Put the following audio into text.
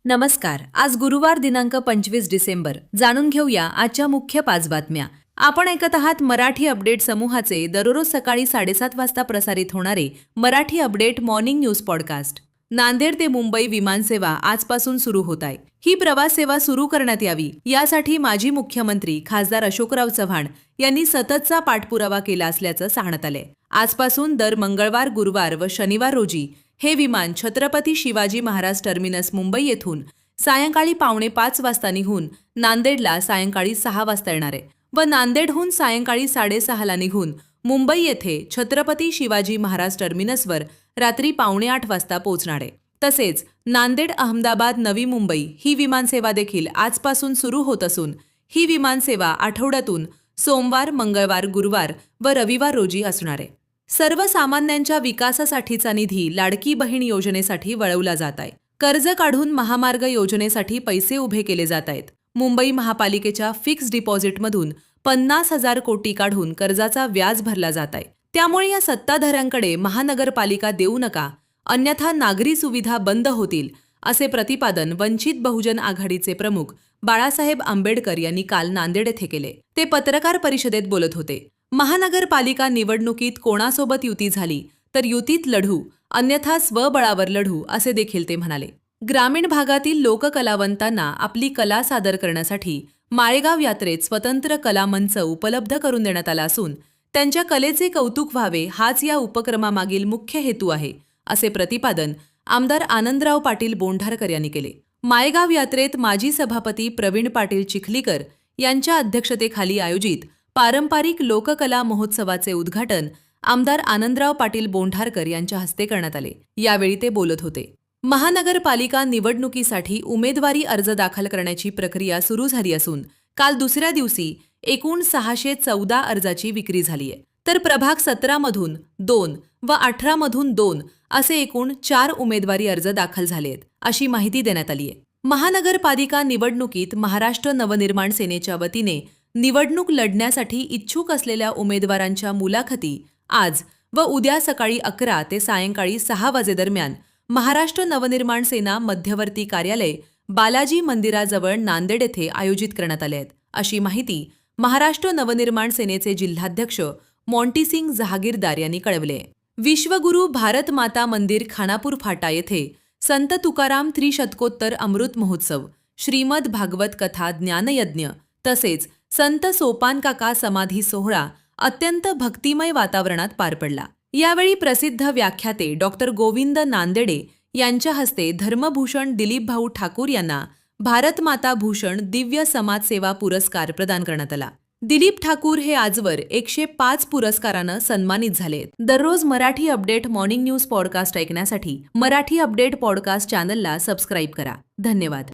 नमस्कार. आज गुरुवार दिनांक 25 डिसेंबर. जाणून घेऊया आजच्या मुख्य 5 बातम्या. आपण ऐकत आहात मराठी अपडेट समूहाचे दररोज सकाळी 7:30 वाजता प्रसारित होणारे Marathi update morning news podcast. Nanded ते मुंबई विमानसेवा आजपासून सुरू होत आहे. ही प्रवास सेवा सुरू करण्यात यावी यासाठी माजी मुख्यमंत्री खासदार अशोकराव चव्हाण यांनी सततचा पाठपुरावा केला असल्याचं सांगण्यात आलंय. आजपासून दर मंगळवार, गुरुवार व शनिवार रोजी हे विमान छत्रपती शिवाजी महाराज टर्मिनस मुंबई येथून सायंकाळी 4:45 वाजता निघून नांदेडला सायंकाळी 6 वाजता येणार आहे व नांदेडहून सायंकाळी 6:30ला निघून मुंबई येथे छत्रपती शिवाजी महाराज टर्मिनसवर रात्री 7:45 वाजता पोहोचणार आहे. तसेच नांदेड अहमदाबाद नवी मुंबई ही विमानसेवा देखील आजपासून सुरू होत असून ही विमानसेवा आठवड्यातून सोमवार, मंगळवार, गुरुवार व रविवार रोजी असणार आहे. सर्वसामान्यांच्या विकासासाठीचा निधी लाडकी बहीण योजनेसाठी वळवला जात आहे. कर्ज काढून महामार्ग योजनेसाठी पैसे उभे केले जात आहेत. मुंबई महापालिकेच्या फिक्स डिपॉझिटमधून 50,000 कोटी काढून कर्जाचा व्याज भरला जात आहे. त्यामुळे या सत्ताधाऱ्यांकडे महानगरपालिका देऊ नका, अन्यथा नागरी सुविधा बंद होतील, असे प्रतिपादन वंचित बहुजन आघाडीचे प्रमुख बाळासाहेब आंबेडकर यांनी काल नांदेड येथे केले. ते पत्रकार परिषदेत बोलत होते. महानगरपालिका निवडणुकीत कोणासोबत युती झाली तर युतीत लढू, अन्यथा स्वबळावर लढू, असे देखील ते म्हणाले. ग्रामीण भागातील लोककलावंतांना आपली कला सादर करण्यासाठी माळेगाव यात्रेत स्वतंत्र कला मंच उपलब्ध करून देण्यात आला असून त्यांच्या कलेचे कौतुक व्हावे हाच या उपक्रमामागील मुख्य हेतू आहे, असे प्रतिपादन आमदार आनंदराव पाटील बोंढारकर यांनी केले. माळेगाव यात्रेत माजी सभापती प्रवीण पाटील चिखलीकर यांच्या अध्यक्षतेखाली आयोजित पारंपरिक लोककला महोत्सवाचे उद्घाटन आमदार आनंदराव पाटील बोंढारकर यांच्या हस्ते करण्यात आले. यावेळी ते बोलत होते. महानगरपालिका निवडणुकीसाठी उमेदवारी अर्ज दाखल करण्याची प्रक्रिया सुरू झाली असून काल दुसऱ्या दिवशी एकूण 614 अर्जाची विक्री झाली आहे. तर प्रभाग 17 मधून 2 व 18 मधून 2 असे एकूण 4 उमेदवारी अर्ज दाखल झाले आहेत, अशी माहिती देण्यात आली आहे. महानगरपालिका निवडणुकीत महाराष्ट्र नवनिर्माण सेनेच्या वतीने निवडणूक लढण्यासाठी इच्छुक असलेल्या उमेदवारांच्या मुलाखती आज व उद्या सकाळी 11 ते सायंकाळी 6 वाजेदरम्यान महाराष्ट्र नवनिर्माण सेना मध्यवर्ती कार्यालय बालाजी मंदिराजवळ नांदेड येथे आयोजित करण्यात आले आहेत, अशी माहिती महाराष्ट्र नवनिर्माण सेनेचे जिल्हाध्यक्ष मॉन्टीसिंग जहागीरदार यांनी कळवले. विश्वगुरू भारत माता मंदिर खानापूर फाटा येथे संत तुकाराम त्रिशतकोत्तर अमृत महोत्सव, श्रीमद भागवत कथा ज्ञानयज्ञ तसेच संत सोपान काका समाधी सोहळा अत्यंत भक्तिमय वातावरणात पार पडला. यावेळी प्रसिद्ध व्याख्याते डॉक्टर गोविंद नांदेडे यांच्या हस्ते धर्मभूषण दिलीप भाऊ ठाकूर यांना भारत माता भूषण दिव्य समाजसेवा पुरस्कार प्रदान करण्यात आला. दिलीप ठाकूर हे आजवर 105 पुरस्कारानं सन्मानित झालेत. दररोज Marathi update morning news podcast ऐकण्यासाठी मराठी अपडेट पॉडकास्ट चॅनलला सबस्क्राईब करा. धन्यवाद.